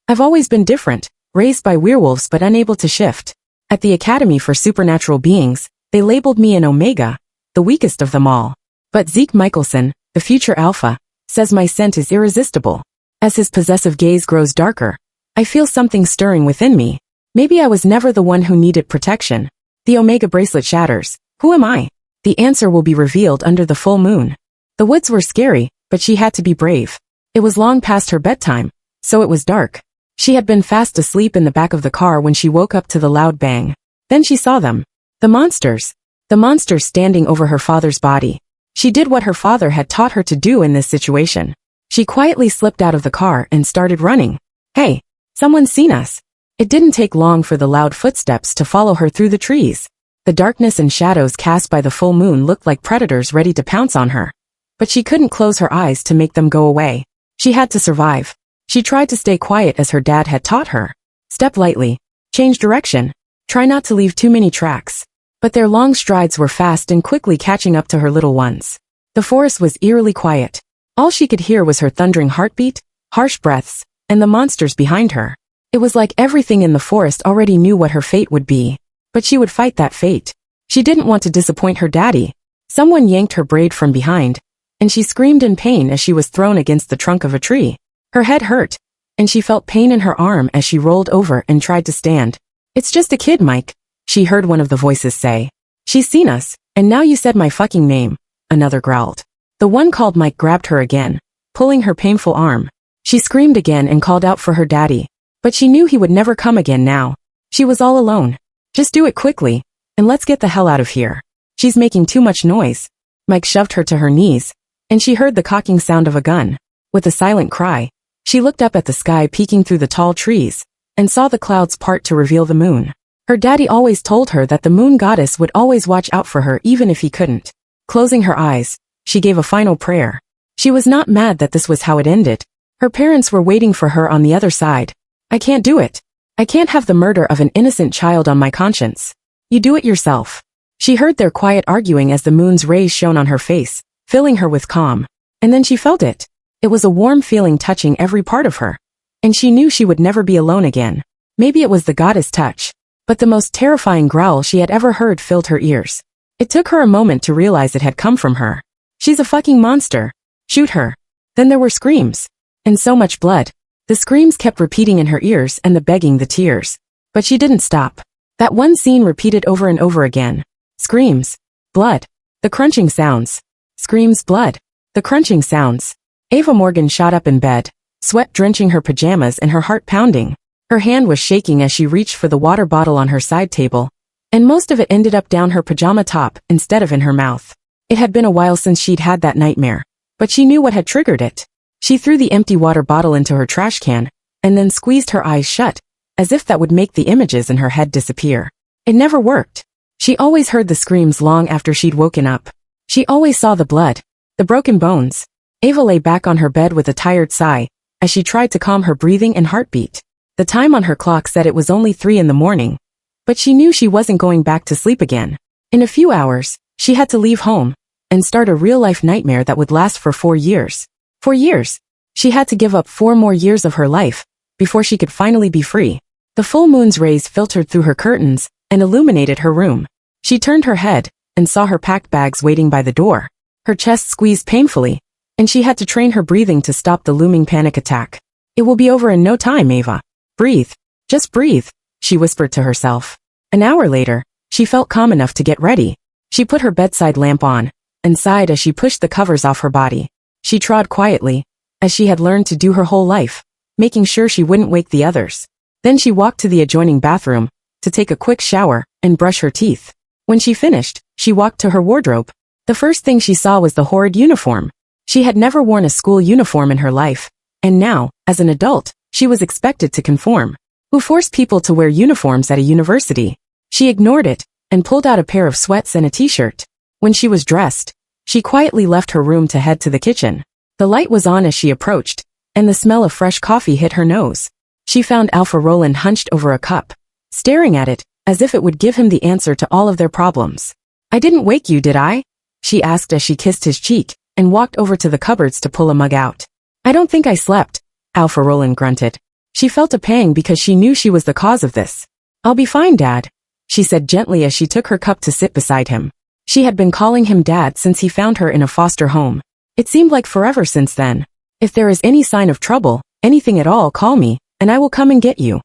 I've always been different, raised by werewolves but unable to shift. At the Academy for Supernatural Beings, they labeled me an Omega, the weakest of them all. But Zeke Michelson, the future Alpha, says my scent is irresistible. As his possessive gaze grows darker, I feel something stirring within me. Maybe I was never the one who needed protection. The Omega bracelet shatters. Who am I? The answer will be revealed under the full moon. The woods were scary, but she had to be brave. It was long past her bedtime, so it was dark. She had been fast asleep in the back of the car when she woke up to the loud bang. Then she saw them. The monsters. The monsters standing over her father's body. She did what her father had taught her to do in this situation. She quietly slipped out of the car and started running. Hey, someone's seen us. It didn't take long for the loud footsteps to follow her through the trees. The darkness and shadows cast by the full moon looked like predators ready to pounce on her. But she couldn't close her eyes to make them go away. She had to survive. She tried to stay quiet as her dad had taught her. Step lightly. Change direction. Try not to leave too many tracks. But their long strides were fast and quickly catching up to her little ones. The forest was eerily quiet. All she could hear was her thundering heartbeat, harsh breaths, and the monsters behind her. It was like everything in the forest already knew what her fate would be. But she would fight that fate. She didn't want to disappoint her daddy. Someone yanked her braid from behind, and she screamed in pain as she was thrown against the trunk of a tree. Her head hurt, and she felt pain in her arm as she rolled over and tried to stand. It's just a kid, Mike, she heard one of the voices say. She's seen us, and now you said my fucking name, another growled. The one called Mike grabbed her again, pulling her painful arm. She screamed again and called out for her daddy, but she knew he would never come again now. She was all alone. Just do it quickly, and let's get the hell out of here. She's making too much noise. Mike shoved her to her knees, and she heard the cocking sound of a gun. With a silent cry, she looked up at the sky peeking through the tall trees, and saw the clouds part to reveal the moon. Her daddy always told her that the moon goddess would always watch out for her even if he couldn't. Closing her eyes, she gave a final prayer. She was not mad that this was how it ended. Her parents were waiting for her on the other side. I can't do it. I can't have the murder of an innocent child on my conscience. You do it yourself. She heard their quiet arguing as the moon's rays shone on her face, filling her with calm. And then she felt it. It was a warm feeling touching every part of her. And she knew she would never be alone again. Maybe it was the goddess touch. But the most terrifying growl she had ever heard filled her ears. It took her a moment to realize it had come from her. She's a fucking monster. Shoot her. Then there were screams. And so much blood. The screams kept repeating in her ears and the begging the tears. But she didn't stop. That one scene repeated over and over again. Screams. Blood. The crunching sounds. Screams, blood. The crunching sounds. Ava Morgan shot up in bed, sweat drenching her pajamas and her heart pounding. Her hand was shaking as she reached for the water bottle on her side table, and most of it ended up down her pajama top instead of in her mouth. It had been a while since she'd had that nightmare, but she knew what had triggered it. She threw the empty water bottle into her trash can, and then squeezed her eyes shut, as if that would make the images in her head disappear. It never worked. She always heard the screams long after she'd woken up. She always saw the blood, the broken bones. Ava lay back on her bed with a tired sigh, as she tried to calm her breathing and heartbeat. The time on her clock said it was only 3 in the morning, but she knew she wasn't going back to sleep again. In a few hours, she had to leave home, and start a real-life nightmare that would last for 4 years. 4 years. She had to give up 4 more years of her life, before she could finally be free. The full moon's rays filtered through her curtains, and illuminated her room. She turned her head, and saw her packed bags waiting by the door. Her chest squeezed painfully, and she had to train her breathing to stop the looming panic attack. It will be over in no time, Ava. Breathe. Just breathe, she whispered to herself. An hour later, she felt calm enough to get ready. She put her bedside lamp on, and sighed as she pushed the covers off her body. She trod quietly, as she had learned to do her whole life, making sure she wouldn't wake the others. Then she walked to the adjoining bathroom, to take a quick shower, and brush her teeth. When she finished, she walked to her wardrobe. The first thing she saw was the horrid uniform. She had never worn a school uniform in her life, and now, as an adult, she was expected to conform. Who forced people to wear uniforms at a university? She ignored it, and pulled out a pair of sweats and a t-shirt. When she was dressed, she quietly left her room to head to the kitchen. The light was on as she approached, and the smell of fresh coffee hit her nose. She found Alpha Roland hunched over a cup, staring at it, as if it would give him the answer to all of their problems. I didn't wake you, did I? She asked as she kissed his cheek, and walked over to the cupboards to pull a mug out. I don't think I slept, Alpha Roland grunted. She felt a pang because she knew she was the cause of this. "I'll be fine, Dad," she said gently as she took her cup to sit beside him. She had been calling him Dad since he found her in a foster home. It seemed like forever since then. "If there is any sign of trouble, anything at all, call me, and I will come and get you."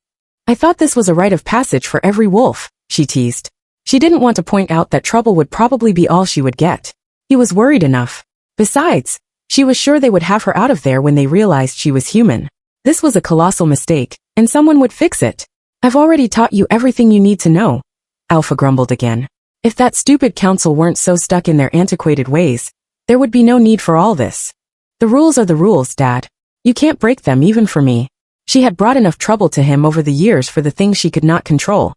"I thought this was a rite of passage for every wolf," she teased. She didn't want to point out that trouble would probably be all she would get. He was worried enough. Besides, she was sure they would have her out of there when they realized she was human. This was a colossal mistake, and someone would fix it. "I've already taught you everything you need to know," Alpha grumbled again. If that stupid council weren't so stuck in their antiquated ways, there would be no need for all this. "The rules are the rules, Dad. You can't break them even for me." She had brought enough trouble to him over the years for the things she could not control.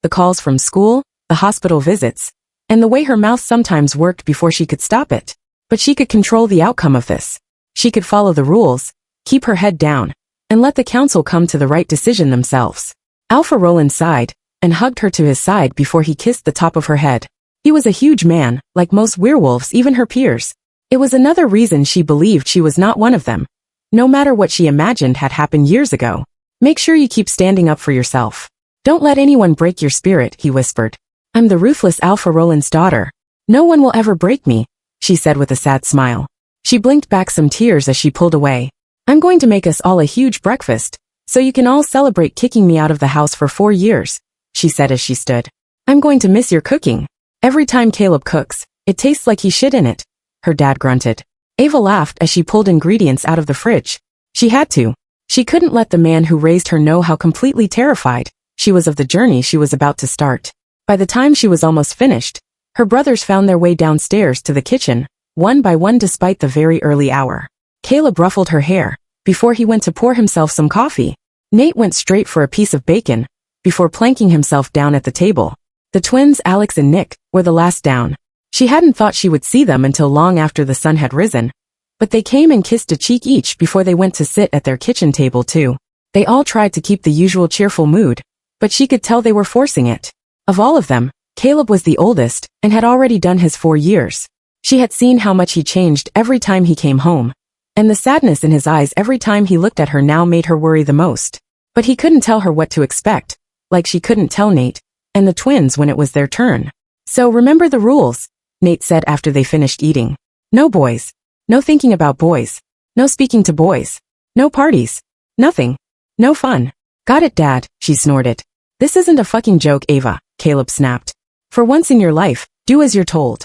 The calls from school, the hospital visits, and the way her mouth sometimes worked before she could stop it. But she could control the outcome of this. She could follow the rules, keep her head down, and let the council come to the right decision themselves. Alpha Roland sighed, and hugged her to his side before he kissed the top of her head. He was a huge man, like most werewolves, even her peers. It was another reason she believed she was not one of them, no matter what she imagined had happened years ago. "Make sure you keep standing up for yourself. Don't let anyone break your spirit," he whispered. "I'm the ruthless Alpha Roland's daughter. No one will ever break me," she said with a sad smile. She blinked back some tears as she pulled away. "I'm going to make us all a huge breakfast, so you can all celebrate kicking me out of the house for 4 years, she said as she stood. "I'm going to miss your cooking. Every time Caleb cooks, it tastes like he shit in it," her dad grunted. Ava laughed as she pulled ingredients out of the fridge. She had to. She couldn't let the man who raised her know how completely terrified she was of the journey she was about to start. By the time she was almost finished, her brothers found their way downstairs to the kitchen, one by one despite the very early hour. Caleb ruffled her hair before he went to pour himself some coffee. Nate went straight for a piece of bacon before planking himself down at the table. The twins, Alex and Nick, were the last down. She hadn't thought she would see them until long after the sun had risen, but they came and kissed a cheek each before they went to sit at their kitchen table too. They all tried to keep the usual cheerful mood, but she could tell they were forcing it. Of all of them, Caleb was the oldest and had already done his 4 years. She had seen how much he changed every time he came home, and the sadness in his eyes every time he looked at her now made her worry the most. But he couldn't tell her what to expect, like she couldn't tell Nate and the twins when it was their turn. "So remember the rules," Nate said after they finished eating. "No boys. No thinking about boys. No speaking to boys. No parties. Nothing. No fun." "Got it, Dad," she snorted. "This isn't a fucking joke, Ava," Caleb snapped. "For once in your life, do as you're told."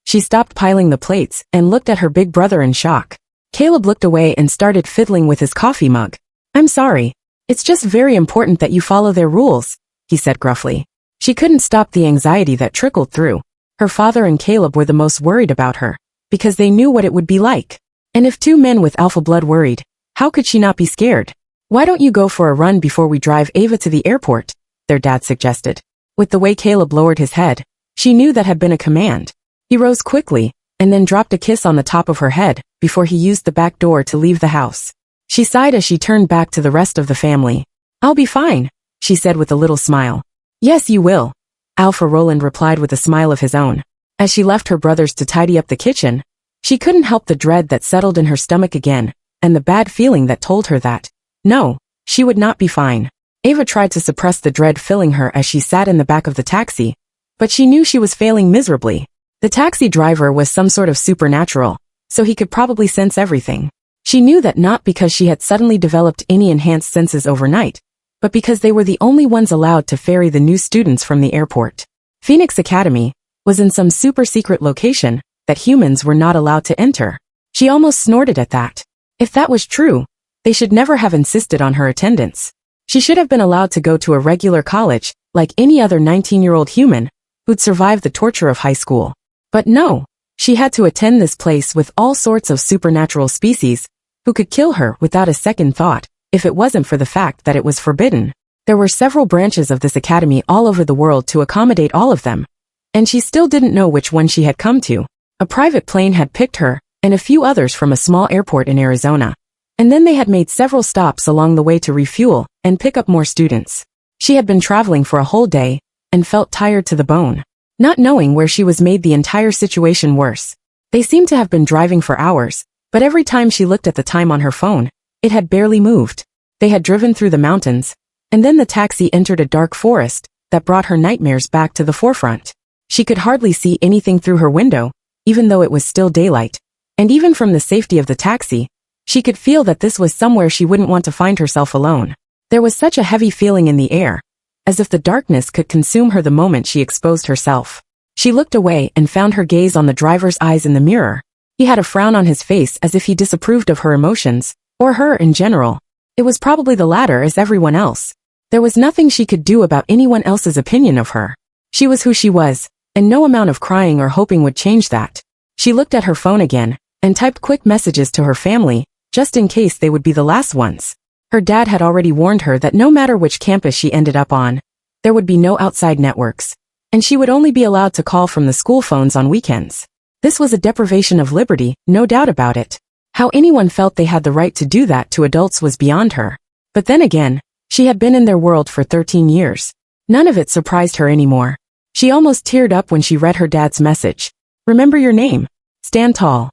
She stopped piling the plates and looked at her big brother in shock. Caleb looked away and started fiddling with his coffee mug. "I'm sorry. It's just very important that you follow their rules," he said gruffly. She couldn't stop the anxiety that trickled through. Her father and Caleb were the most worried about her, because they knew what it would be like. And if 2 men with alpha blood worried, how could she not be scared? "Why don't you go for a run before we drive Ava to the airport?" their dad suggested. With the way Caleb lowered his head, she knew that had been a command. He rose quickly, and then dropped a kiss on the top of her head before he used the back door to leave the house. She sighed as she turned back to the rest of the family. "I'll be fine," she said with a little smile. "Yes, you will," Alpha Roland replied with a smile of his own. As she left her brothers to tidy up the kitchen, she couldn't help the dread that settled in her stomach again, and the bad feeling that told her that, no, she would not be fine. Ava tried to suppress the dread filling her as she sat in the back of the taxi, but she knew she was failing miserably. The taxi driver was some sort of supernatural, so he could probably sense everything. She knew that not because she had suddenly developed any enhanced senses overnight, but because they were the only ones allowed to ferry the new students from the airport. Phoenix Academy was in some super secret location that humans were not allowed to enter. She almost snorted at that. If that was true, they should never have insisted on her attendance. She should have been allowed to go to a regular college, like any other 19-year-old human who'd survived the torture of high school. But no, she had to attend this place with all sorts of supernatural species who could kill her without a second thought, if it wasn't for the fact that it was forbidden. There were several branches of this academy all over the world to accommodate all of them, and she still didn't know which one she had come to. A private plane had picked her, and a few others from a small airport in Arizona. And then they had made several stops along the way to refuel and pick up more students. She had been traveling for a whole day, and felt tired to the bone. Not knowing where she was made the entire situation worse. They seemed to have been driving for hours, but every time she looked at the time on her phone, it had barely moved. They had driven through the mountains, and then the taxi entered a dark forest that brought her nightmares back to the forefront. She could hardly see anything through her window, even though it was still daylight. And even from the safety of the taxi, she could feel that this was somewhere she wouldn't want to find herself alone. There was such a heavy feeling in the air, as if the darkness could consume her the moment she exposed herself. She looked away and found her gaze on the driver's eyes in the mirror. He had a frown on his face as if he disapproved of her emotions, or her in general. It was probably the latter as everyone else. There was nothing she could do about anyone else's opinion of her. She was who she was, and no amount of crying or hoping would change that. She looked at her phone again, and typed quick messages to her family, just in case they would be the last ones. Her dad had already warned her that no matter which campus she ended up on, there would be no outside networks, and she would only be allowed to call from the school phones on weekends. This was a deprivation of liberty, no doubt about it. How anyone felt they had the right to do that to adults was beyond her. But then again, she had been in their world for 13 years. None of it surprised her anymore. She almost teared up when she read her dad's message. Remember your name. Stand tall.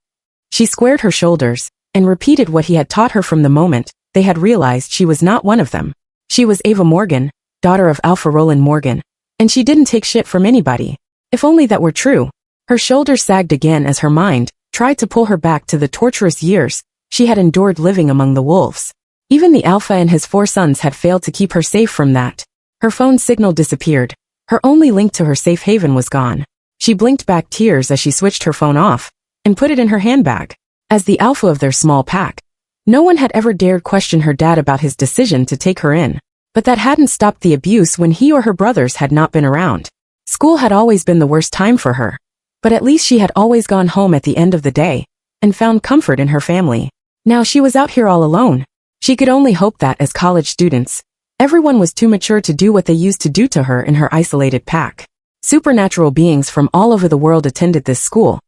She squared her shoulders and repeated what he had taught her from the moment they had realized she was not one of them. She was Ava Morgan, daughter of Alpha Roland Morgan, and she didn't take shit from anybody. If only that were true. Her shoulders sagged again as her mind tried to pull her back to the torturous years she had endured living among the wolves. Even the Alpha and his 4 sons had failed to keep her safe from that. Her phone signal disappeared. Her only link to her safe haven was gone. She blinked back tears as she switched her phone off and put it in her handbag. As the alpha of their small pack, no one had ever dared question her dad about his decision to take her in. But that hadn't stopped the abuse when he or her brothers had not been around. School had always been the worst time for her. But at least she had always gone home at the end of the day and found comfort in her family. Now she was out here all alone. She could only hope that as college students, everyone was too mature to do what they used to do to her in her isolated pack. Supernatural beings from all over the world attended this school.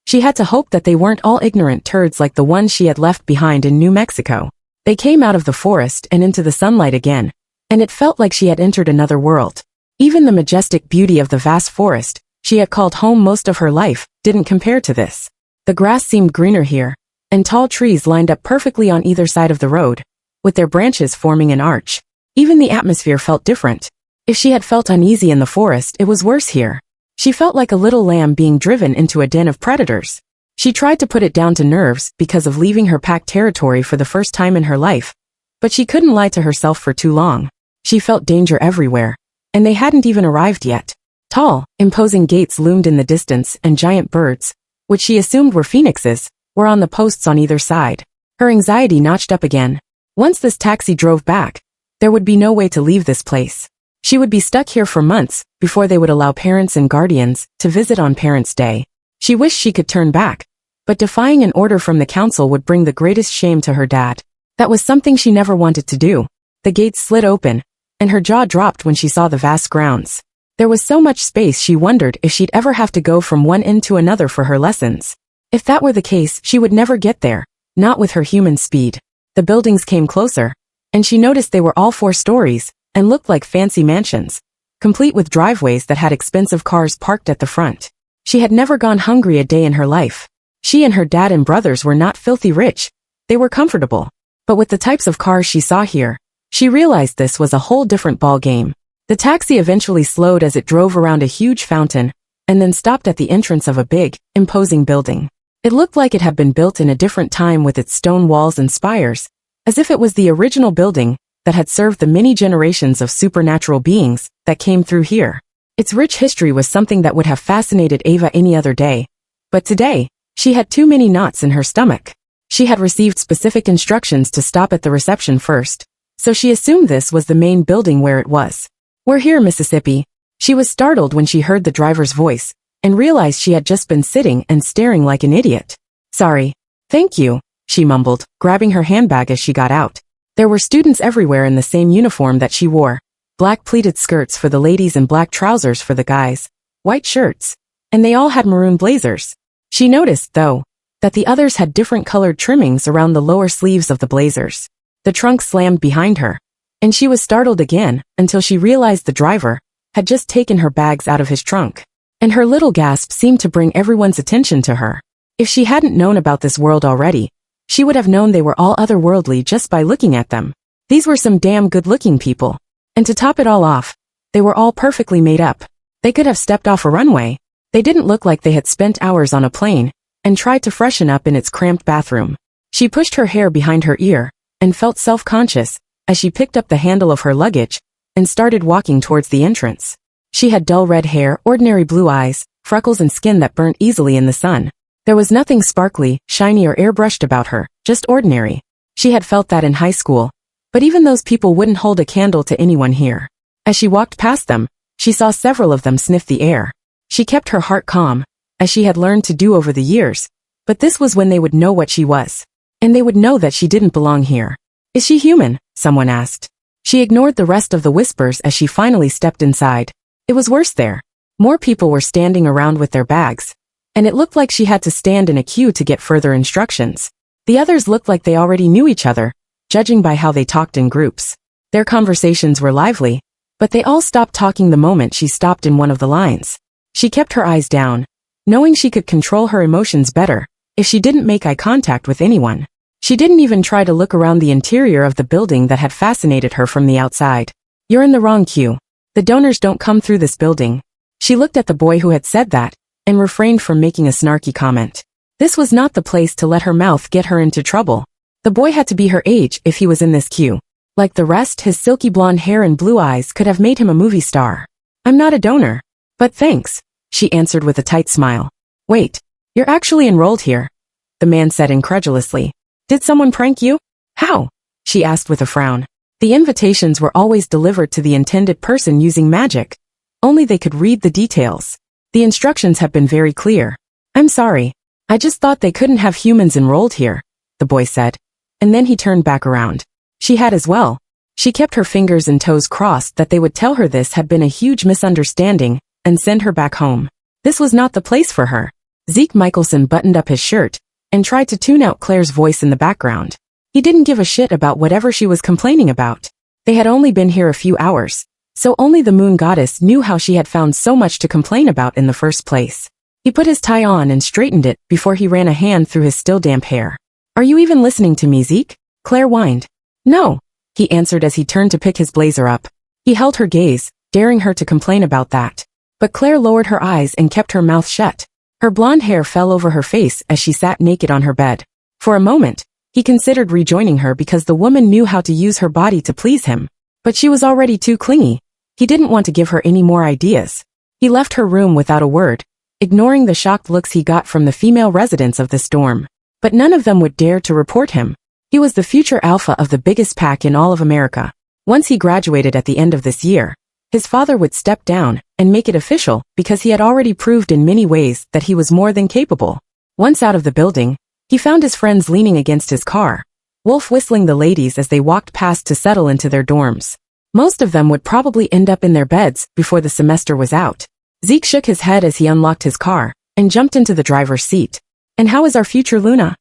She had to hope that they weren't all ignorant turds like the ones she had left behind in New Mexico. They came out of the forest and into the sunlight again, and it felt like she had entered another world. Even the majestic beauty of the vast forest she had called home most of her life didn't compare to this. The grass seemed greener here, and tall trees lined up perfectly on either side of the road, with their branches forming an arch. Even the atmosphere felt different. If she had felt uneasy in the forest, it was worse here. She felt like a little lamb being driven into a den of predators. She tried to put it down to nerves because of leaving her pack territory for the first time in her life, but she couldn't lie to herself for too long. She felt danger everywhere, and they hadn't even arrived yet. Tall, imposing gates loomed in the distance, and giant birds, which she assumed were phoenixes, were on the posts on either side. Her anxiety notched up again. Once this taxi drove back, there would be no way to leave this place. She would be stuck here for months before they would allow parents and guardians to visit on Parents' Day. She wished she could turn back, but defying an order from the council would bring the greatest shame to her dad. That was something she never wanted to do. The gates slid open, and her jaw dropped when she saw the vast grounds. There was so much space she wondered if she'd ever have to go from one end to another for her lessons. If that were the case, she would never get there, not with her human speed. The buildings came closer, and she noticed they were all 4 stories, and looked like fancy mansions, complete with driveways that had expensive cars parked at the front. She had never gone hungry a day in her life. She and her dad and brothers were not filthy rich. They were comfortable. But with the types of cars she saw here, she realized this was a whole different ball game. The taxi eventually slowed as it drove around a huge fountain, and then stopped at the entrance of a big, imposing building. It looked like it had been built in a different time with its stone walls and spires, as if it was the original building that had served the many generations of supernatural beings that came through here. Its rich history was something that would have fascinated Ava any other day, but today, she had too many knots in her stomach. She had received specific instructions to stop at the reception first, so she assumed this was the main building where it was. "We're here, Mississippi." She was startled when she heard the driver's voice, and realized she had just been sitting and staring like an idiot. "Sorry." "Thank you," she mumbled, grabbing her handbag as she got out. There were students everywhere in the same uniform that she wore. Black pleated skirts for the ladies and black trousers for the guys, white shirts, and they all had maroon blazers. She noticed, though, that the others had different colored trimmings around the lower sleeves of the blazers. The trunk slammed behind her, and she was startled again until she realized the driver had just taken her bags out of his trunk. And her little gasp seemed to bring everyone's attention to her. If she hadn't known about this world already, she would have known they were all otherworldly just by looking at them. These were some damn good-looking people. And to top it all off, they were all perfectly made up. They could have stepped off a runway. They didn't look like they had spent hours on a plane and tried to freshen up in its cramped bathroom. She pushed her hair behind her ear and felt self-conscious as she picked up the handle of her luggage and started walking towards the entrance. She had dull red hair, ordinary blue eyes, freckles and skin that burnt easily in the sun. There was nothing sparkly, shiny or airbrushed about her, just ordinary. She had felt that in high school, but even those people wouldn't hold a candle to anyone here. As she walked past them, she saw several of them sniff the air. She kept her heart calm, as she had learned to do over the years, but this was when they would know what she was. And they would know that she didn't belong here. Is she human? Someone asked. She ignored the rest of the whispers as she finally stepped inside. It was worse there. More people were standing around with their bags, and it looked like she had to stand in a queue to get further instructions. The others looked like they already knew each other, judging by how they talked in groups. Their conversations were lively, but they all stopped talking the moment she stopped in one of the lines. She kept her eyes down, knowing she could control her emotions better if she didn't make eye contact with anyone. She didn't even try to look around the interior of the building that had fascinated her from the outside. You're in the wrong queue. The donors don't come through this building. She looked at the boy who had said that and refrained from making a snarky comment. This was not the place to let her mouth get her into trouble. The boy had to be her age if he was in this queue. Like the rest, his silky blonde hair and blue eyes could have made him a movie star. I'm not a donor. But thanks, she answered with a tight smile. Wait, you're actually enrolled here, the man said incredulously. Did someone prank you? How? She asked with a frown. The invitations were always delivered to the intended person using magic. Only they could read the details. The instructions have been very clear. I'm sorry. I just thought they couldn't have humans enrolled here, the boy said. And then he turned back around. She had as well. She kept her fingers and toes crossed that they would tell her this had been a huge misunderstanding and send her back home. This was not the place for her. Zeke Michelson buttoned up his shirt and tried to tune out Claire's voice in the background. He didn't give a shit about whatever she was complaining about. They had only been here a few hours, so only the moon goddess knew how she had found so much to complain about in the first place. He put his tie on and straightened it before he ran a hand through his still damp hair. Are you even listening to me, Zeke? Claire whined. No, he answered as he turned to pick his blazer up. He held her gaze, daring her to complain about that. But Claire lowered her eyes and kept her mouth shut. Her blonde hair fell over her face as she sat naked on her bed. For a moment, he considered rejoining her because the woman knew how to use her body to please him. But she was already too clingy. He didn't want to give her any more ideas. He left her room without a word, ignoring the shocked looks he got from the female residents of this dorm. But none of them would dare to report him. He was the future alpha of the biggest pack in all of America. Once he graduated at the end of this year, his father would step down and make it official because he had already proved in many ways that he was more than capable. Once out of the building, he found his friends leaning against his car, wolf whistling the ladies as they walked past to settle into their dorms. Most of them would probably end up in their beds before the semester was out. Zeke shook his head as he unlocked his car and jumped into the driver's seat. And how is our future Luna?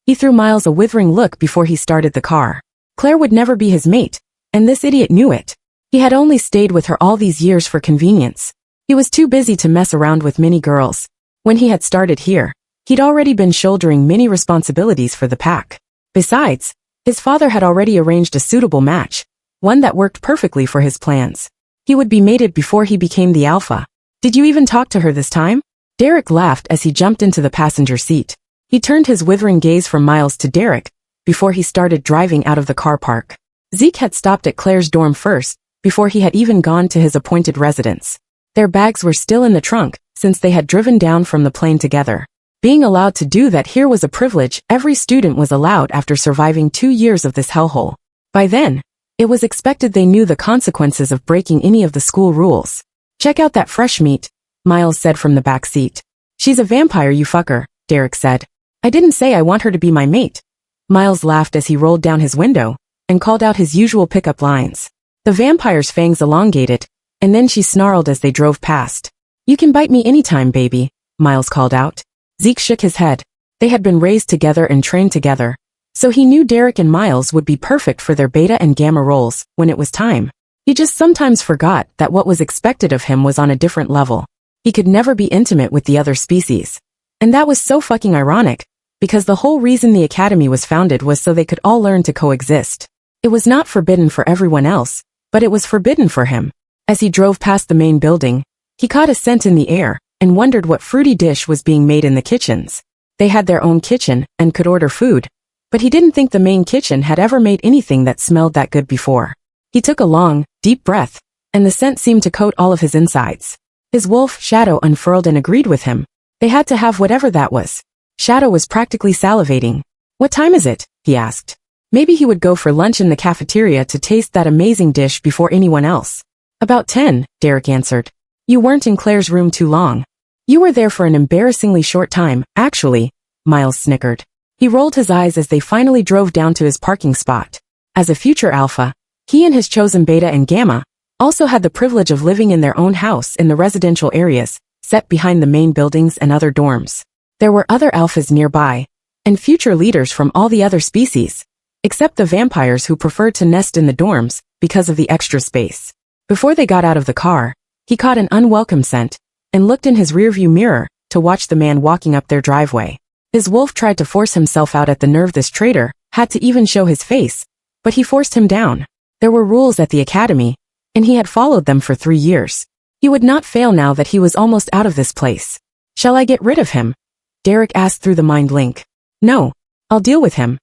He threw Miles a withering look before he started the car. Claire would never be his mate, and this idiot knew it. He had only stayed with her all these years for convenience. He was too busy to mess around with many girls. When he had started here, he'd already been shouldering many responsibilities for the pack. Besides, his father had already arranged a suitable match, one that worked perfectly for his plans. He would be mated before he became the alpha. Did you even talk to her this time? Derek laughed as he jumped into the passenger seat. He turned his withering gaze from Miles to Derek before he started driving out of the car park. Zeke had stopped at Claire's dorm first, before he had even gone to his appointed residence. Their bags were still in the trunk, since they had driven down from the plane together. Being allowed to do that here was a privilege every student was allowed after surviving 2 years of this hellhole. By then, it was expected they knew the consequences of breaking any of the school rules. Check out that fresh meat, Miles said from the back seat. She's a vampire, you fucker, Derek said. I didn't say I want her to be my mate. Miles laughed as he rolled down his window and called out his usual pickup lines. The vampire's fangs elongated, and then she snarled as they drove past. You can bite me anytime, baby, Miles called out. Zeke shook his head. They had been raised together and trained together, so he knew Derek and Miles would be perfect for their beta and gamma roles when it was time. He just sometimes forgot that what was expected of him was on a different level. He could never be intimate with the other species. And that was so fucking ironic, because the whole reason the academy was founded was so they could all learn to coexist. It was not forbidden for everyone else, but it was forbidden for him. As he drove past the main building, he caught a scent in the air and wondered what fruity dish was being made in the kitchens. They had their own kitchen and could order food, but he didn't think the main kitchen had ever made anything that smelled that good before. He took a long, deep breath, and the scent seemed to coat all of his insides. His wolf, Shadow, unfurled and agreed with him. They had to have whatever that was. Shadow was practically salivating. "What time is it?" he asked. Maybe he would go for lunch in the cafeteria to taste that amazing dish before anyone else. "About 10, Derek answered. "You weren't in Claire's room too long." "You were there for an embarrassingly short time, actually," Miles snickered. He rolled his eyes as they finally drove down to his parking spot. As a future alpha, he and his chosen beta and gamma also had the privilege of living in their own house in the residential areas, set behind the main buildings and other dorms. There were other alphas nearby, and future leaders from all the other species, except the vampires who preferred to nest in the dorms because of the extra space. Before they got out of the car, he caught an unwelcome scent and looked in his rearview mirror to watch the man walking up their driveway. His wolf tried to force himself out at the nerve this traitor had to even show his face, but he forced him down. There were rules at the academy, and he had followed them for 3 years. He would not fail now that he was almost out of this place. "Shall I get rid of him?" Derek asked through the mind link. "No, I'll deal with him."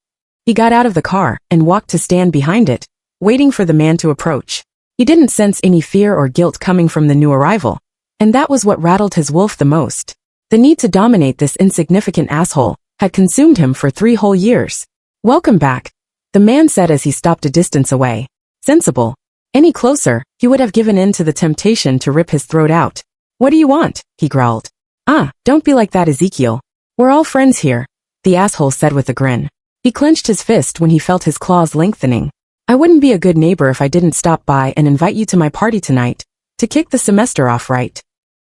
He got out of the car and walked to stand behind it, waiting for the man to approach. He didn't sense any fear or guilt coming from the new arrival, and that was what rattled his wolf the most. The need to dominate this insignificant asshole had consumed him for 3 whole years. "Welcome back," the man said as he stopped a distance away. Sensible. Any closer, he would have given in to the temptation to rip his throat out. "What do you want?" he growled. "Ah, don't be like that, Ezekiel. We're all friends here," the asshole said with a grin. He clenched his fist when he felt his claws lengthening. "I wouldn't be a good neighbor if I didn't stop by and invite you to my party tonight, to kick the semester off right.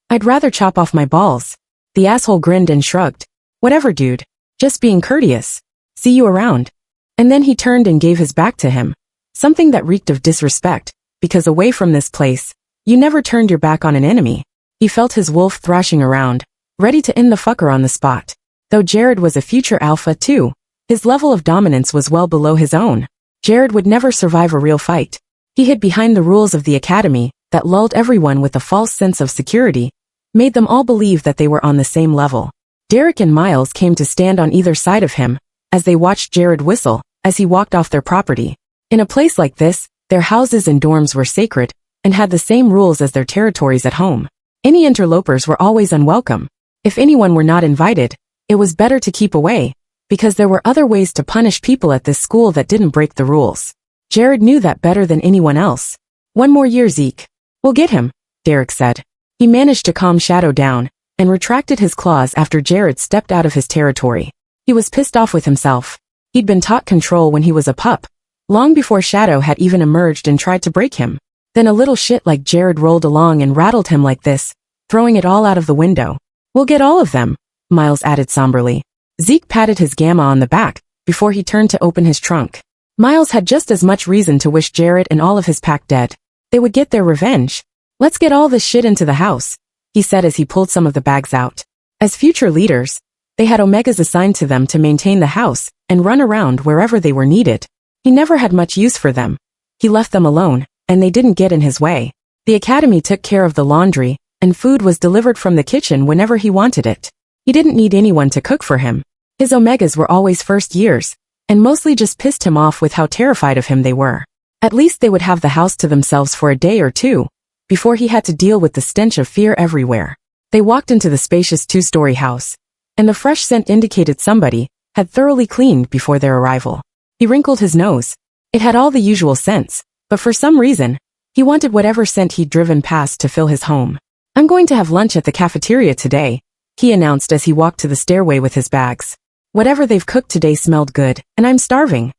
I'd rather chop off my balls." The asshole grinned and shrugged. "Whatever, dude. Just being courteous. See you around." And then he turned and gave his back to him. Something that reeked of disrespect, because away from this place, you never turned your back on an enemy. He felt his wolf thrashing around, ready to end the fucker on the spot. Though Jared was a future alpha too, his level of dominance was well below his own. Jared would never survive a real fight. He hid behind the rules of the academy that lulled everyone with a false sense of security, made them all believe that they were on the same level. Derek and Miles came to stand on either side of him as they watched Jared whistle as he walked off their property. In a place like this, their houses and dorms were sacred and had the same rules as their territories at home. Any interlopers were always unwelcome. If anyone were not invited, it was better to keep away, because there were other ways to punish people at this school that didn't break the rules. Jared knew that better than anyone else. "One more year, Zeke. We'll get him," Derek said. He managed to calm Shadow down and retracted his claws after Jared stepped out of his territory. He was pissed off with himself. He'd been taught control when he was a pup, long before Shadow had even emerged and tried to break him. Then a little shit like Jared rolled along and rattled him like this, throwing it all out of the window. "We'll get all of them," Miles added somberly. Zeke patted his gamma on the back before he turned to open his trunk. Miles had just as much reason to wish Jared and all of his pack dead. They would get their revenge. "Let's get all this shit into the house," he said as he pulled some of the bags out. As future leaders, they had Omegas assigned to them to maintain the house and run around wherever they were needed. He never had much use for them. He left them alone, and they didn't get in his way. The academy took care of the laundry, and food was delivered from the kitchen whenever he wanted it. He didn't need anyone to cook for him. His Omegas were always first years, and mostly just pissed him off with how terrified of him they were. At least they would have the house to themselves for a day or two, before he had to deal with the stench of fear everywhere. They walked into the spacious 2-story house, and the fresh scent indicated somebody had thoroughly cleaned before their arrival. He wrinkled his nose. It had all the usual scents, but for some reason, he wanted whatever scent he'd driven past to fill his home. "I'm going to have lunch at the cafeteria today," he announced as he walked to the stairway with his bags. "Whatever they've cooked today smelled good, and I'm starving."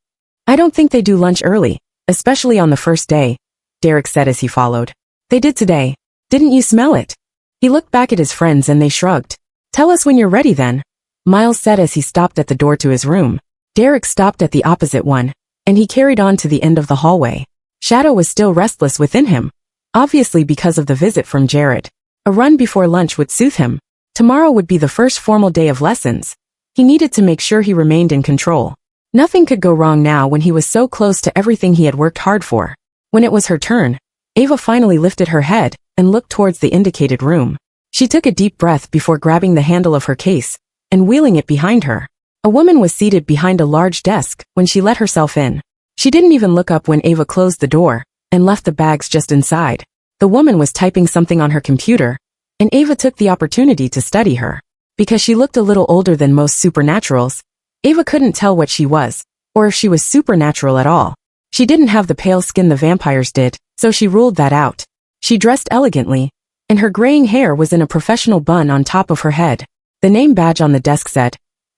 "I don't think they do lunch early, especially on the first day," Derek said as he followed. "They did today. Didn't you smell it?" He looked back at his friends and they shrugged. "Tell us when you're ready then," Miles said as he stopped at the door to his room. Derek stopped at the opposite one, and he carried on to the end of the hallway. Shadow was still restless within him, obviously because of the visit from Jared. A run before lunch would soothe him. Tomorrow would be the first formal day of lessons. He needed to make sure he remained in control. Nothing could go wrong now when he was so close to everything he had worked hard for. When it was her turn, Ava finally lifted her head and looked towards the indicated room. She took a deep breath before grabbing the handle of her case and wheeling it behind her. A woman was seated behind a large desk when she let herself in. She didn't even look up when Ava closed the door and left the bags just inside. The woman was typing something on her computer, and Ava took the opportunity to study her. Because she looked a little older than most supernaturals, Ava couldn't tell what she was, or if she was supernatural at all. She didn't have the pale skin the vampires did, so she ruled that out. She dressed elegantly, and her graying hair was in a professional bun on top of her head. The name badge on the desk said,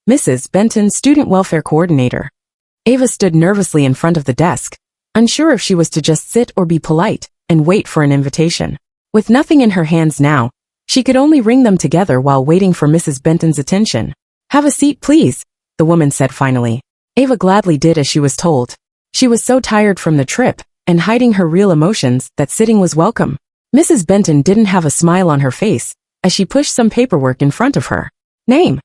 Mrs. Benton, Student Welfare Coordinator. Ava stood nervously in front of the desk, unsure if she was to just sit or be polite and wait for an invitation. With nothing in her hands now, she could only wring them together while waiting for Mrs. Benton's attention. Have a seat, please, the woman said finally. Ava gladly did as she was told. She was so tired from the trip and hiding her real emotions that sitting was welcome. Mrs. Benton didn't have a smile on her face as she pushed some paperwork in front of her. Name?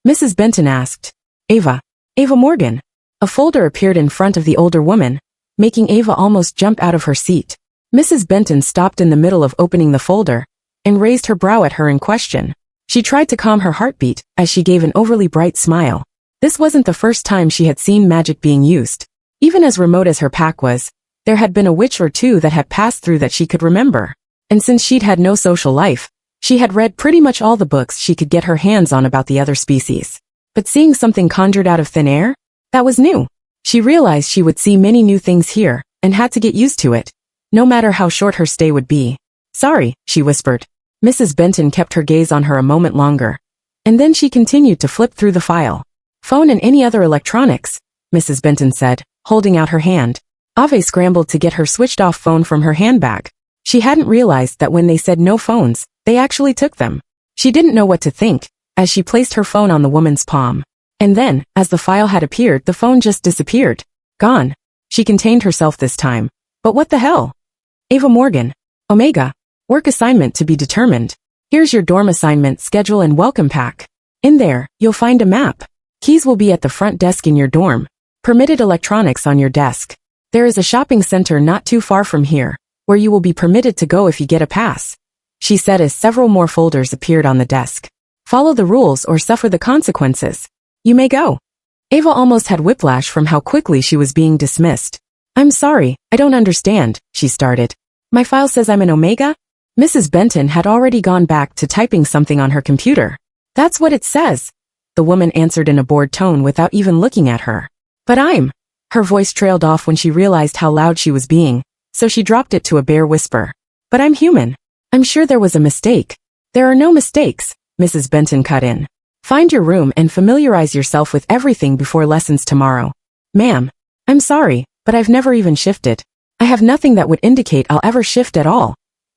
Mrs. Benton asked. Ava. Ava Morgan. A folder appeared in front of the older woman, making Ava almost jump out of her seat. Mrs. Benton stopped in the middle of opening the folder and raised her brow at her in question. She tried to calm her heartbeat as she gave an overly bright smile. This wasn't the first time she had seen magic being used. Even as remote as her pack was, there had been a witch or two that had passed through that she could remember. And since she'd had no social life, she had read pretty much all the books she could get her hands on about the other species. But seeing something conjured out of thin air? That was new. She realized she would see many new things here, and had to get used to it, no matter how short her stay would be. Sorry, she whispered. Mrs. Benton kept her gaze on her a moment longer, and then she continued to flip through the file. Phone and any other electronics, Mrs. Benton said, holding out her hand. Ava scrambled to get her switched-off phone from her handbag. She hadn't realized that when they said no phones, they actually took them. She didn't know what to think, as she placed her phone on the woman's palm. And then, as the file had appeared, the phone just disappeared. Gone. She contained herself this time. But what the hell? Ava Morgan. Omega. Work assignment to be determined. Here's your dorm assignment schedule and welcome pack. In there, you'll find a map. Keys will be at the front desk in your dorm. Permitted electronics on your desk. There is a shopping center not too far from here, where you will be permitted to go if you get a pass, she said as several more folders appeared on the desk. Follow the rules or suffer the consequences. You may go. Ava almost had whiplash from how quickly she was being dismissed. I'm sorry, I don't understand, she started. My file says I'm an Omega? Mrs. Benton had already gone back to typing something on her computer. That's what it says, the woman answered in a bored tone without even looking at her. But I'm... Her voice trailed off when she realized how loud she was being, so she dropped it to a bare whisper. But I'm human. I'm sure there was a mistake. There are no mistakes, Mrs. Benton cut in. Find your room and familiarize yourself with everything before lessons tomorrow. Ma'am, I'm sorry, but I've never even shifted. I have nothing that would indicate I'll ever shift at all,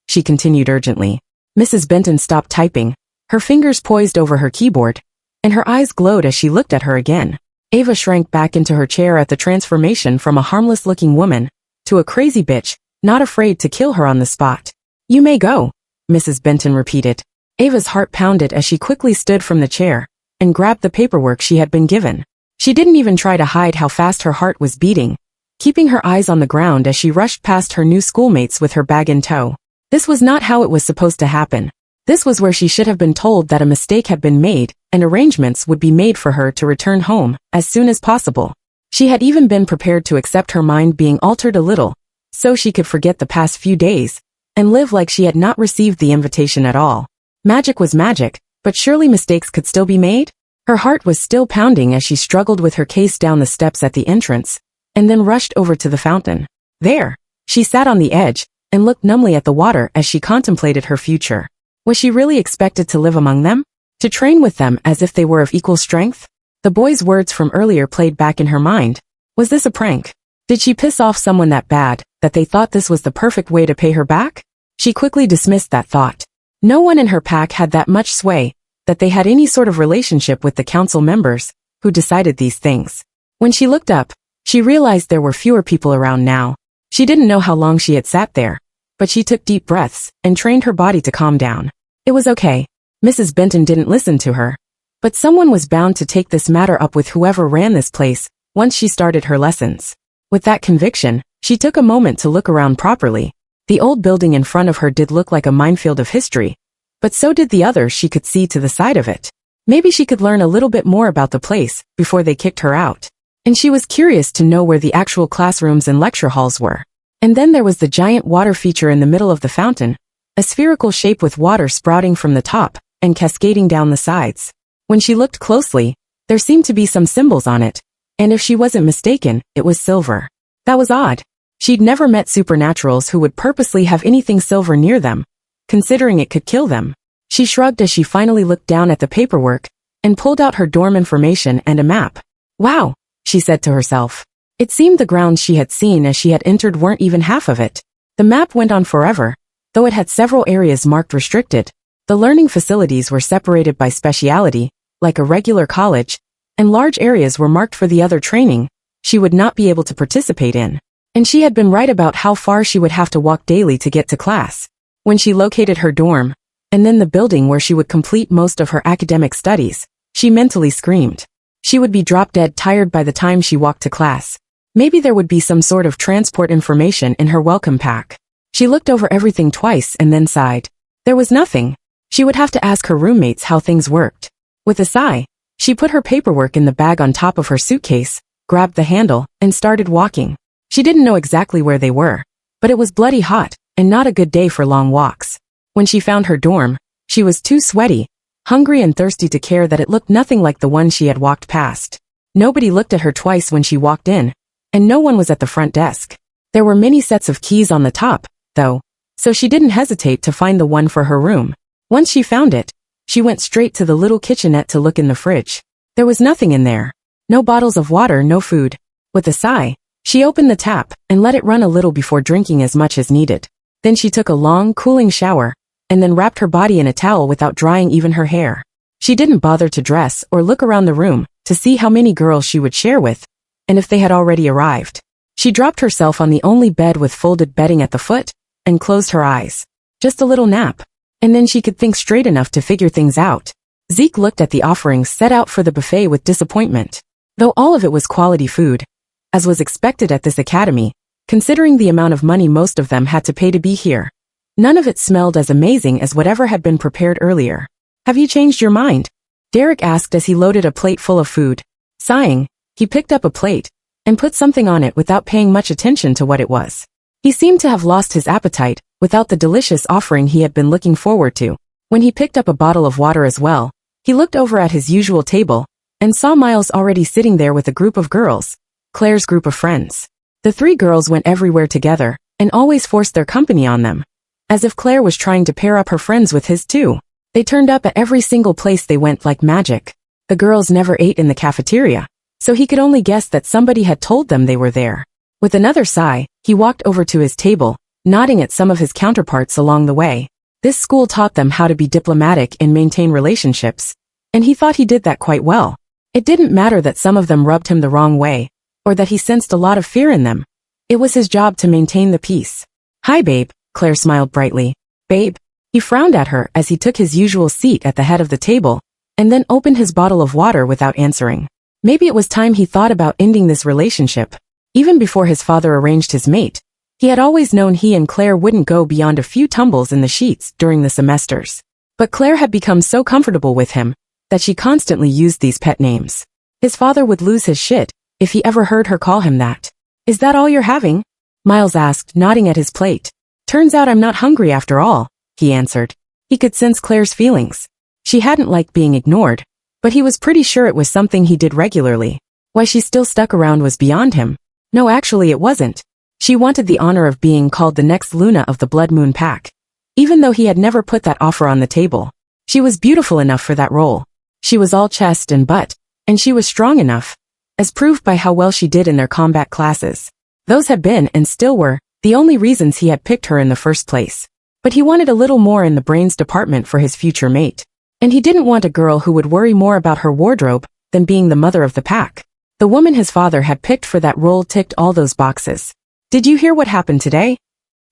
she continued urgently. Mrs. Benton stopped typing, her fingers poised over her keyboard, and her eyes glowed as she looked at her again. Ava shrank back into her chair at the transformation from a harmless-looking woman to a crazy bitch, not afraid to kill her on the spot. You may go, Mrs. Benton repeated. Ava's heart pounded as she quickly stood from the chair and grabbed the paperwork she had been given. She didn't even try to hide how fast her heart was beating, keeping her eyes on the ground as she rushed past her new schoolmates with her bag in tow. This was not how it was supposed to happen. This was where she should have been told that a mistake had been made and arrangements would be made for her to return home as soon as possible. She had even been prepared to accept her mind being altered a little, so she could forget the past few days and live like she had not received the invitation at all. Magic was magic, but surely mistakes could still be made? Her heart was still pounding as she struggled with her case down the steps at the entrance, and then rushed over to the fountain. There, she sat on the edge and looked numbly at the water as she contemplated her future. Was she really expected to live among them? To train with them as if they were of equal strength? The boy's words from earlier played back in her mind. Was this a prank? Did she piss off someone that bad, that they thought this was the perfect way to pay her back? She quickly dismissed that thought. No one in her pack had that much sway, that they had any sort of relationship with the council members, who decided these things. When she looked up, she realized there were fewer people around now. She didn't know how long she had sat there, but she took deep breaths and trained her body to calm down. It was okay. Mrs. Benton didn't listen to her. But someone was bound to take this matter up with whoever ran this place once she started her lessons. With that conviction, she took a moment to look around properly. The old building in front of her did look like a minefield of history, but so did the others she could see to the side of it. Maybe she could learn a little bit more about the place before they kicked her out. And she was curious to know where the actual classrooms and lecture halls were. And then there was the giant water feature in the middle of the fountain, a spherical shape with water sprouting from the top and cascading down the sides. When she looked closely, there seemed to be some symbols on it, and if she wasn't mistaken, it was silver. That was odd. She'd never met supernaturals who would purposely have anything silver near them, considering it could kill them. She shrugged as she finally looked down at the paperwork and pulled out her dorm information and a map. Wow, she said to herself. It seemed the grounds she had seen as she had entered weren't even half of it. The map went on forever, though it had several areas marked restricted. The learning facilities were separated by speciality, like a regular college, and large areas were marked for the other training she would not be able to participate in. And she had been right about how far she would have to walk daily to get to class. When she located her dorm, and then the building where she would complete most of her academic studies, she mentally screamed. She would be drop-dead tired by the time she walked to class. Maybe there would be some sort of transport information in her welcome pack. She looked over everything twice and then sighed. There was nothing. She would have to ask her roommates how things worked. With a sigh, she put her paperwork in the bag on top of her suitcase, grabbed the handle, and started walking. She didn't know exactly where they were, but it was bloody hot, and not a good day for long walks. When she found her dorm, she was too sweaty, hungry and thirsty to care that it looked nothing like the one she had walked past. Nobody looked at her twice when she walked in, and no one was at the front desk. There were many sets of keys on the top, though, so she didn't hesitate to find the one for her room. Once she found it, she went straight to the little kitchenette to look in the fridge. There was nothing in there. No bottles of water, no food. With a sigh, she opened the tap and let it run a little before drinking as much as needed. Then she took a long, cooling shower, and then wrapped her body in a towel without drying even her hair. She didn't bother to dress or look around the room to see how many girls she would share with, and if they had already arrived. She dropped herself on the only bed with folded bedding at the foot, and closed her eyes. Just a little nap, and then she could think straight enough to figure things out. Zeke looked at the offerings set out for the buffet with disappointment. Though all of it was quality food, as was expected at this academy, considering the amount of money most of them had to pay to be here. None of it smelled as amazing as whatever had been prepared earlier. Have you changed your mind? Derek asked as he loaded a plate full of food. Sighing, he picked up a plate and put something on it without paying much attention to what it was. He seemed to have lost his appetite without the delicious offering he had been looking forward to. When he picked up a bottle of water as well, he looked over at his usual table and saw Miles already sitting there with a group of girls, Claire's group of friends. The three girls went everywhere together and always forced their company on them, as if Claire was trying to pair up her friends with his too. They turned up at every single place they went like magic. The girls never ate in the cafeteria, so he could only guess that somebody had told them they were there. With another sigh, he walked over to his table, nodding at some of his counterparts along the way. This school taught them how to be diplomatic and maintain relationships, and he thought he did that quite well. It didn't matter that some of them rubbed him the wrong way, or that he sensed a lot of fear in them. It was his job to maintain the peace. Hi, babe, Claire smiled brightly. Babe? He frowned at her as he took his usual seat at the head of the table, and then opened his bottle of water without answering. Maybe it was time he thought about ending this relationship. Even before his father arranged his mate, he had always known he and Claire wouldn't go beyond a few tumbles in the sheets during the semesters. But Claire had become so comfortable with him that she constantly used these pet names. His father would lose his shit if he ever heard her call him that. Is that all you're having? Miles asked, nodding at his plate. Turns out I'm not hungry after all, he answered. He could sense Claire's feelings. She hadn't liked being ignored, but he was pretty sure it was something he did regularly. Why she still stuck around was beyond him. No, actually it wasn't. She wanted the honor of being called the next Luna of the Blood Moon Pack. Even though he had never put that offer on the table, she was beautiful enough for that role. She was all chest and butt, and she was strong enough, as proved by how well she did in their combat classes. Those had been, and still were, the only reasons he had picked her in the first place. But he wanted a little more in the brains department for his future mate. And he didn't want a girl who would worry more about her wardrobe than being the mother of the pack. The woman his father had picked for that role ticked all those boxes. Did you hear what happened today?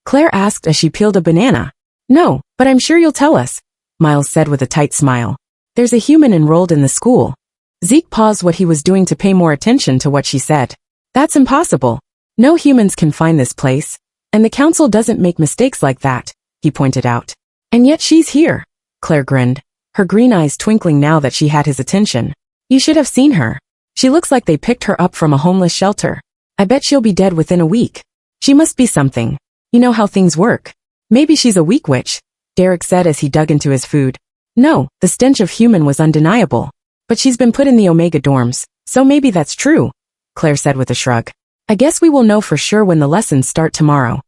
Claire asked as she peeled a banana. No, but I'm sure you'll tell us, Miles said with a tight smile. There's a human enrolled in the school. Zeke paused what he was doing to pay more attention to what she said. That's impossible. No humans can find this place, and the council doesn't make mistakes like that, he pointed out. And yet she's here. Claire grinned, her green eyes twinkling now that she had his attention. You should have seen her. She looks like they picked her up from a homeless shelter. I bet she'll be dead within a week. She must be something. You know how things work. Maybe she's a weak witch, Derek said as he dug into his food. No, the stench of human was undeniable. But she's been put in the Omega dorms, so maybe that's true, Claire said with a shrug. I guess we will know for sure when the lessons start tomorrow.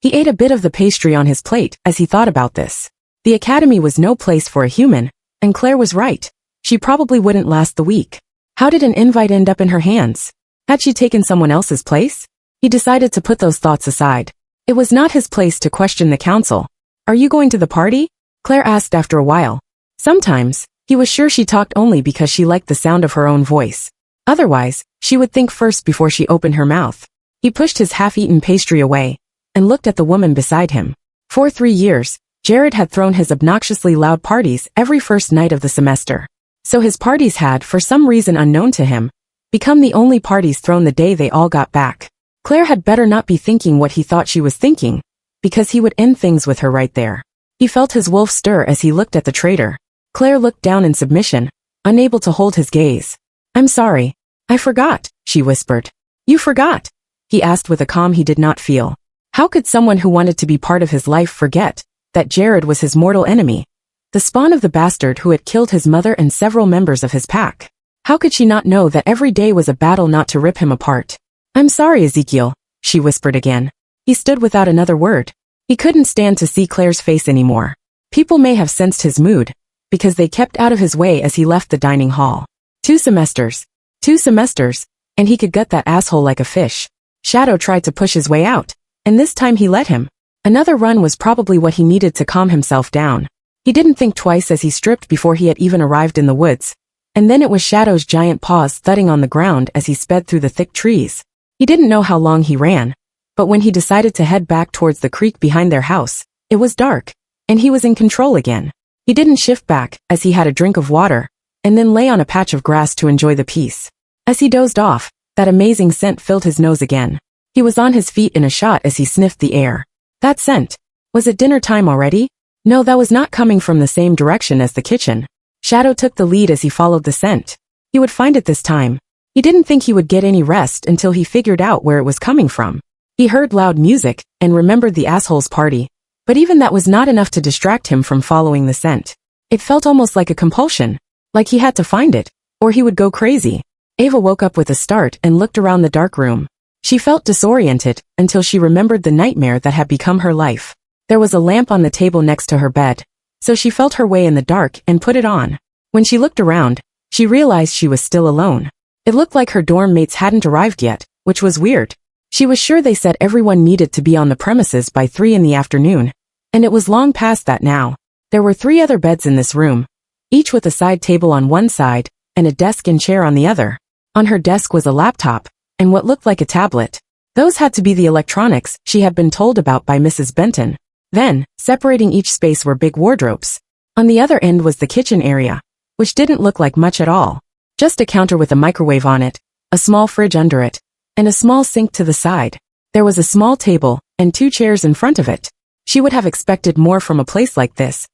He ate a bit of the pastry on his plate as he thought about this. The academy was no place for a human, and Claire was right. She probably wouldn't last the week. How did an invite end up in her hands? Had she taken someone else's place? He decided to put those thoughts aside. It was not his place to question the council. Are you going to the party? Claire asked after a while. Sometimes, he was sure she talked only because she liked the sound of her own voice. Otherwise, she would think first before she opened her mouth. He pushed his half-eaten pastry away and looked at the woman beside him. For 3 years, Jared had thrown his obnoxiously loud parties every first night of the semester. So his parties had, for some reason unknown to him, become the only parties thrown the day they all got back. Claire had better not be thinking what he thought she was thinking, because he would end things with her right there. He felt his wolf stir as he looked at the traitor. Claire looked down in submission, unable to hold his gaze. I'm sorry. I forgot, she whispered. You forgot? He asked with a calm he did not feel. How could someone who wanted to be part of his life forget that Jared was his mortal enemy? The spawn of the bastard who had killed his mother and several members of his pack. How could she not know that every day was a battle not to rip him apart? I'm sorry, Ezekiel, she whispered again. He stood without another word. He couldn't stand to see Claire's face anymore. People may have sensed his mood, because they kept out of his way as he left the dining hall. 2 semesters. 2 semesters, and he could gut that asshole like a fish. Shadow tried to push his way out, and this time he let him. Another run was probably what he needed to calm himself down. He didn't think twice as he stripped before he had even arrived in the woods. And then it was Shadow's giant paws thudding on the ground as he sped through the thick trees. He didn't know how long he ran, but when he decided to head back towards the creek behind their house, it was dark, and he was in control again. He didn't shift back as he had a drink of water, and then lay on a patch of grass to enjoy the peace. As he dozed off, that amazing scent filled his nose again. He was on his feet in a shot as he sniffed the air. That scent. Was it dinner time already? No, that was not coming from the same direction as the kitchen. Shadow took the lead as he followed the scent. He would find it this time. He didn't think he would get any rest until he figured out where it was coming from. He heard loud music and remembered the asshole's party, but even that was not enough to distract him from following the scent. It felt almost like a compulsion, like he had to find it, or he would go crazy. Ava woke up with a start and looked around the dark room. She felt disoriented until she remembered the nightmare that had become her life. There was a lamp on the table next to her bed, so she felt her way in the dark and put it on. When she looked around, she realized she was still alone. It looked like her dorm mates hadn't arrived yet, which was weird. She was sure they said everyone needed to be on the premises by 3 in the afternoon, and it was long past that now. There were 3 other beds in this room, each with a side table on one side and a desk and chair on the other. On her desk was a laptop and what looked like a tablet. Those had to be the electronics she had been told about by Mrs. Benton. Then, separating each space were big wardrobes. On the other end was the kitchen area, which didn't look like much at all. Just a counter with a microwave on it, a small fridge under it, and a small sink to the side. There was a small table and 2 chairs in front of it. She would have expected more from a place like this,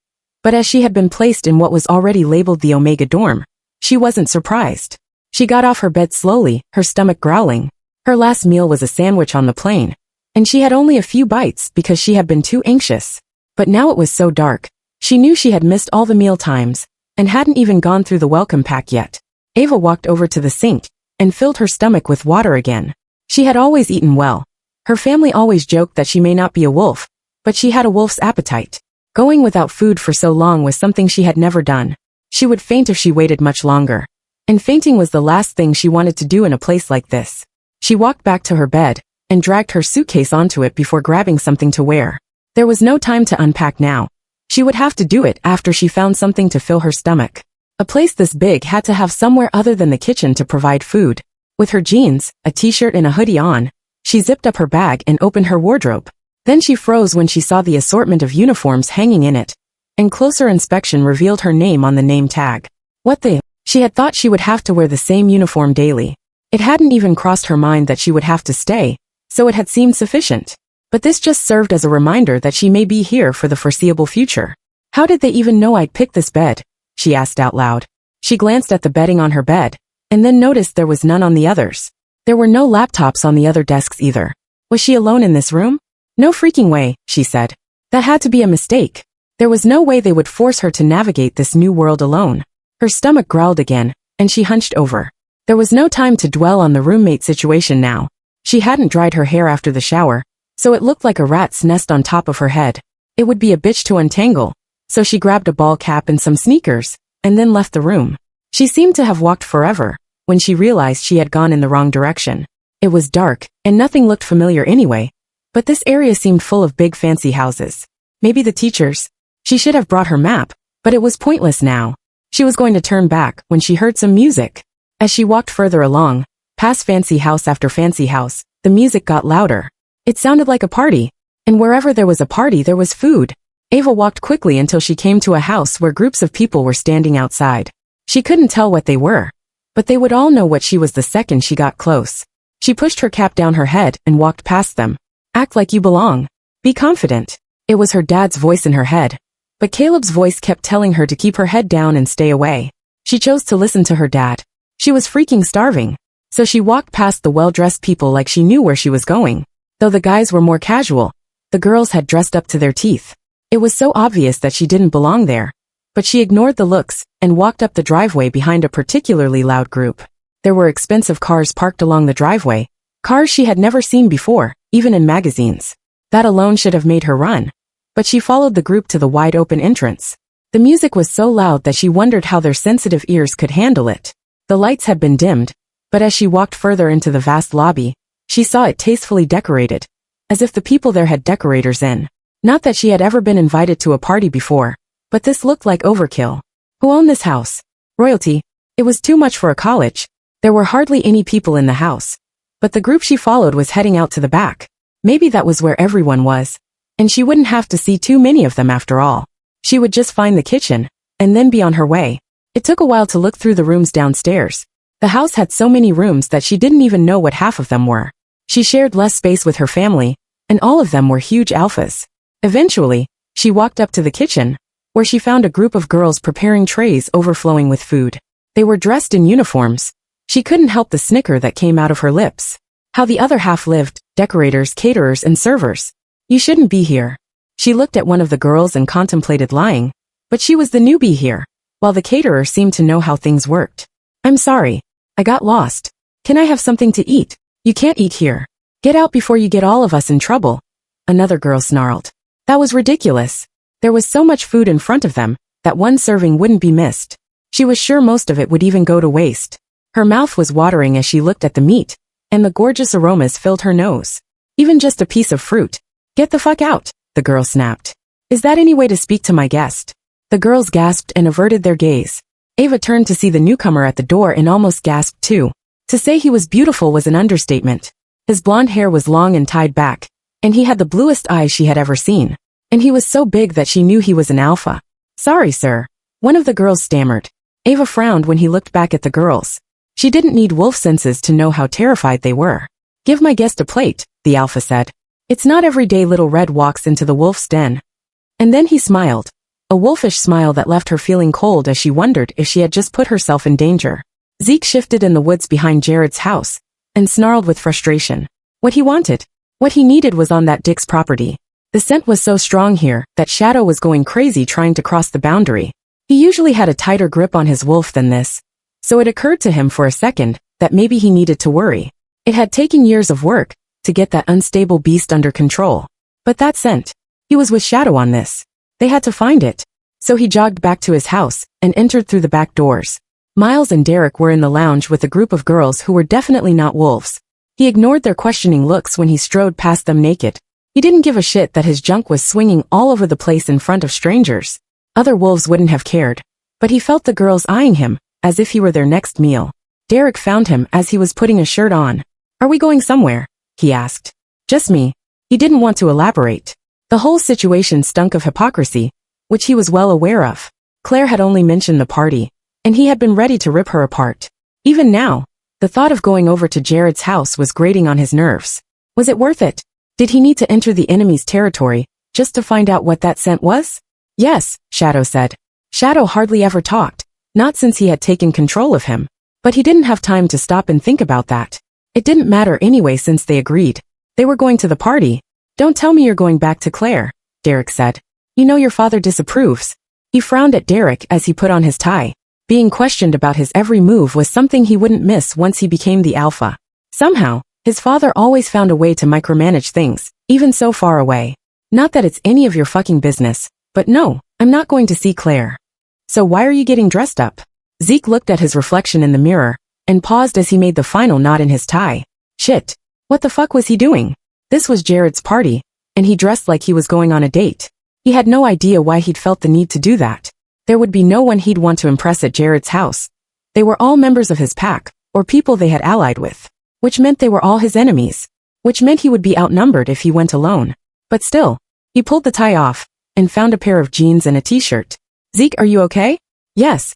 but as she had been placed in what was already labeled the Omega dorm, she wasn't surprised. She got off her bed slowly, her stomach growling. Her last meal was a sandwich on the plane, and she had only a few bites because she had been too anxious. But now it was so dark. She knew she had missed all the meal times and hadn't even gone through the welcome pack yet. Ava walked over to the sink and filled her stomach with water again. She had always eaten well. Her family always joked that she may not be a wolf, but she had a wolf's appetite. Going without food for so long was something she had never done. She would faint if she waited much longer. And fainting was the last thing she wanted to do in a place like this. She walked back to her bed and dragged her suitcase onto it before grabbing something to wear. There was no time to unpack now. She would have to do it after she found something to fill her stomach. A place this big had to have somewhere other than the kitchen to provide food. With her jeans, a t-shirt and a hoodie on, she zipped up her bag and opened her wardrobe. Then she froze when she saw the assortment of uniforms hanging in it, and closer inspection revealed her name on the name tag. What the? She She had thought she would have to wear the same uniform daily. It hadn't even crossed her mind that she would have to stay, so it had seemed sufficient. But this just served as a reminder that she may be here for the foreseeable future. How did they even know I'd picked this bed? She asked out loud. She glanced at the bedding on her bed, and then noticed there was none on the others. There were no laptops on the other desks either. Was she alone in this room? No freaking way, she said. That had to be a mistake. There was no way they would force her to navigate this new world alone. Her stomach growled again, and she hunched over. There was no time to dwell on the roommate situation now. She hadn't dried her hair after the shower, so it looked like a rat's nest on top of her head. It would be a bitch to untangle, so she grabbed a ball cap and some sneakers, and then left the room. She seemed to have walked forever, when she realized she had gone in the wrong direction. It was dark, and nothing looked familiar anyway, but this area seemed full of big fancy houses. Maybe the teachers. She should have brought her map, but it was pointless now. She was going to turn back when she heard some music. As she walked further along, past fancy house after fancy house, the music got louder. It sounded like a party, and wherever there was a party there was food. Ava walked quickly until she came to a house where groups of people were standing outside. She couldn't tell what they were, but they would all know what she was the second she got close. She pushed her cap down her head and walked past them. Act like you belong. Be confident. It was her dad's voice in her head, but Caleb's voice kept telling her to keep her head down and stay away. She chose to listen to her dad. She was freaking starving, so she walked past the well-dressed people like she knew where she was going. Though the guys were more casual, the girls had dressed up to their teeth. It was so obvious that she didn't belong there. But she ignored the looks and walked up the driveway behind a particularly loud group. There were expensive cars parked along the driveway, cars she had never seen before, even in magazines. That alone should have made her run. But she followed the group to the wide-open entrance. The music was so loud that she wondered how their sensitive ears could handle it. The lights had been dimmed, but as she walked further into the vast lobby, she saw it tastefully decorated, as if the people there had decorators in. Not that she had ever been invited to a party before, but this looked like overkill. Who owned this house? Royalty. It was too much for a college. There were hardly any people in the house. But the group she followed was heading out to the back. Maybe that was where everyone was. And she wouldn't have to see too many of them after all. She would just find the kitchen, and then be on her way. It took a while to look through the rooms downstairs. The house had so many rooms that she didn't even know what half of them were. She shared less space with her family, and all of them were huge alphas. Eventually, she walked up to the kitchen, where she found a group of girls preparing trays overflowing with food. They were dressed in uniforms. She couldn't help the snicker that came out of her lips. How the other half lived, decorators, caterers, and servers. You shouldn't be here. She looked at one of the girls and contemplated lying, but she was the newbie here, while the caterer seemed to know how things worked. I'm sorry. I got lost. Can I have something to eat? You can't eat here. Get out before you get all of us in trouble. Another girl snarled. That was ridiculous. There was so much food in front of them, that one serving wouldn't be missed. She was sure most of it would even go to waste. Her mouth was watering as she looked at the meat, and the gorgeous aromas filled her nose. Even just a piece of fruit. Get the fuck out, the girl snapped. Is that any way to speak to my guest? The girls gasped and averted their gaze. Ava turned to see the newcomer at the door and almost gasped too. To say he was beautiful was an understatement. His blonde hair was long and tied back, and he had the bluest eyes she had ever seen. And he was so big that she knew he was an alpha. Sorry, sir. One of the girls stammered. Ava frowned when he looked back at the girls. She didn't need wolf senses to know how terrified they were. Give my guest a plate, the alpha said. It's not every day Little Red walks into the wolf's den. And then he smiled. A wolfish smile that left her feeling cold as she wondered if she had just put herself in danger. Zeke shifted in the woods behind Jared's house, and snarled with frustration. What he wanted, what he needed was on that Dick's property. The scent was so strong here that Shadow was going crazy trying to cross the boundary. He usually had a tighter grip on his wolf than this, so it occurred to him for a second that maybe he needed to worry. It had taken years of work to get that unstable beast under control. But that scent, he was with Shadow on this. They had to find it. So he jogged back to his house and entered through the back doors. Miles and Derek were in the lounge with a group of girls who were definitely not wolves. He ignored their questioning looks when he strode past them naked. He didn't give a shit that his junk was swinging all over the place in front of strangers. Other wolves wouldn't have cared. But he felt the girls eyeing him, as if he were their next meal. Derek found him as he was putting a shirt on. Are we going somewhere? He asked. Just me. He didn't want to elaborate. The whole situation stunk of hypocrisy, which he was well aware of. Claire had only mentioned the party, and he had been ready to rip her apart. Even now, the thought of going over to Jared's house was grating on his nerves. Was it worth it? Did he need to enter the enemy's territory just to find out what that scent was? Yes, Shadow said. Shadow hardly ever talked, not since he had taken control of him. But he didn't have time to stop and think about that. It didn't matter anyway since they agreed. They were going to the party. Don't tell me you're going back to Claire, Derek said. You know your father disapproves. He frowned at Derek as he put on his tie. Being questioned about his every move was something he wouldn't miss once he became the alpha. Somehow, his father always found a way to micromanage things, even so far away. Not that it's any of your fucking business, but no, I'm not going to see Claire. So why are you getting dressed up? Zeke looked at his reflection in the mirror, and paused as he made the final knot in his tie. Shit. What the fuck was he doing? This was Jared's party, and he dressed like he was going on a date. He had no idea why he'd felt the need to do that. There would be no one he'd want to impress at Jared's house. They were all members of his pack, or people they had allied with. Which meant they were all his enemies. Which meant he would be outnumbered if he went alone. But still, he pulled the tie off, and found a pair of jeans and a t-shirt. Zeke, are you okay? Yes.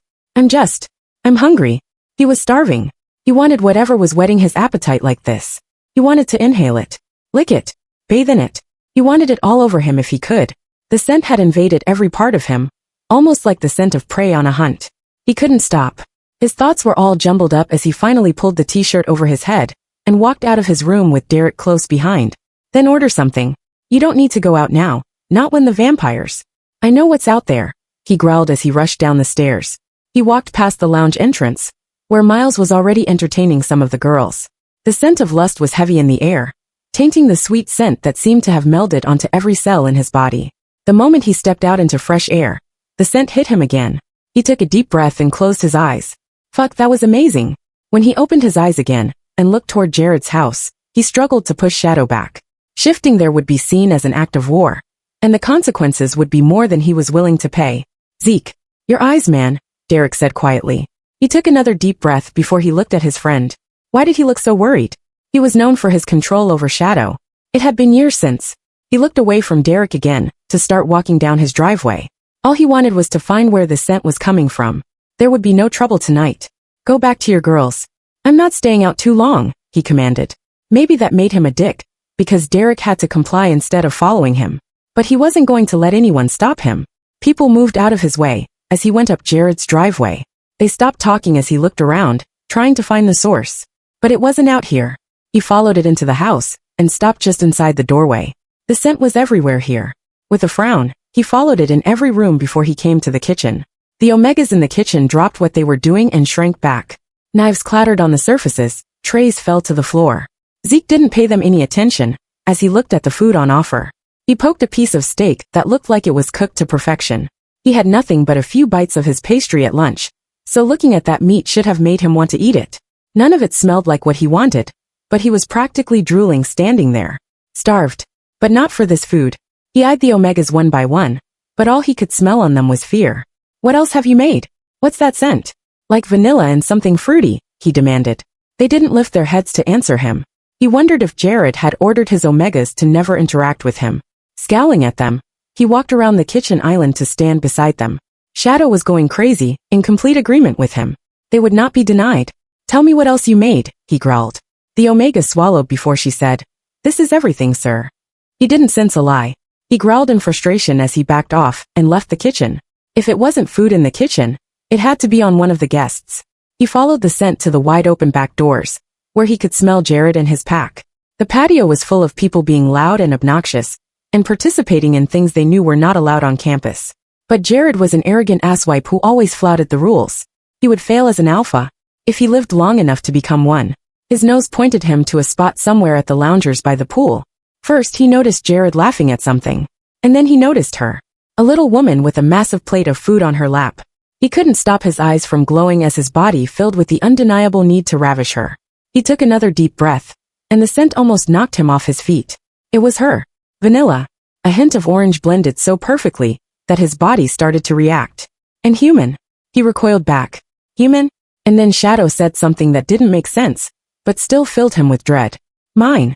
I'm hungry. He was starving. He wanted whatever was whetting his appetite like this. He wanted to inhale it, lick it, bathe in it. He wanted it all over him if he could. The scent had invaded every part of him, almost like the scent of prey on a hunt. He couldn't stop. His thoughts were all jumbled up as he finally pulled the t-shirt over his head and walked out of his room with Derek close behind. Then order something. You don't need to go out now, not when the vampires. I know what's out there, he growled as he rushed down the stairs. He walked past the lounge entrance, where Miles was already entertaining some of the girls. The scent of lust was heavy in the air, tainting the sweet scent that seemed to have melded onto every cell in his body. The moment he stepped out into fresh air, the scent hit him again. He took a deep breath and closed his eyes. Fuck, that was amazing. When he opened his eyes again and looked toward Jared's house, he struggled to push Shadow back. Shifting there would be seen as an act of war, and the consequences would be more than he was willing to pay. Zeke, your eyes, man, Derek said quietly. He took another deep breath before he looked at his friend. Why did he look so worried? He was known for his control over Shadow. It had been years since. He looked away from Derek again to start walking down his driveway. All he wanted was to find where the scent was coming from. There would be no trouble tonight. Go back to your girls. I'm not staying out too long, he commanded. Maybe that made him a dick, because Derek had to comply instead of following him. But he wasn't going to let anyone stop him. People moved out of his way as he went up Jared's driveway. They stopped talking as he looked around, trying to find the source. But it wasn't out here. He followed it into the house and stopped just inside the doorway. The scent was everywhere here. With a frown, he followed it in every room before he came to the kitchen. The Omegas in the kitchen dropped what they were doing and shrank back. Knives clattered on the surfaces, trays fell to the floor. Zeke didn't pay them any attention as he looked at the food on offer. He poked a piece of steak that looked like it was cooked to perfection. He had nothing but a few bites of his pastry at lunch, so looking at that meat should have made him want to eat it. None of it smelled like what he wanted, but he was practically drooling standing there. Starved. But not for this food. He eyed the Omegas one by one, but all he could smell on them was fear. What else have you made? What's that scent? Like vanilla and something fruity, he demanded. They didn't lift their heads to answer him. He wondered if Jared had ordered his Omegas to never interact with him. Scowling at them, he walked around the kitchen island to stand beside them. Shadow was going crazy, in complete agreement with him. They would not be denied. Tell me what else you made, he growled. The Omega swallowed before she said, This is everything, sir. He didn't sense a lie. He growled in frustration as he backed off and left the kitchen. If it wasn't food in the kitchen, it had to be on one of the guests. He followed the scent to the wide-open back doors, where he could smell Jared and his pack. The patio was full of people being loud and obnoxious, and participating in things they knew were not allowed on campus. But Jared was an arrogant asswipe who always flouted the rules. He would fail as an alpha, if he lived long enough to become one. His nose pointed him to a spot somewhere at the loungers by the pool. First he noticed Jared laughing at something, and then he noticed her. A little woman with a massive plate of food on her lap. He couldn't stop his eyes from glowing as his body filled with the undeniable need to ravish her. He took another deep breath, and the scent almost knocked him off his feet. It was her. Vanilla. A hint of orange blended so perfectly that his body started to react. And human. He recoiled back. Human? And then Shadow said something that didn't make sense, but still filled him with dread. Mine.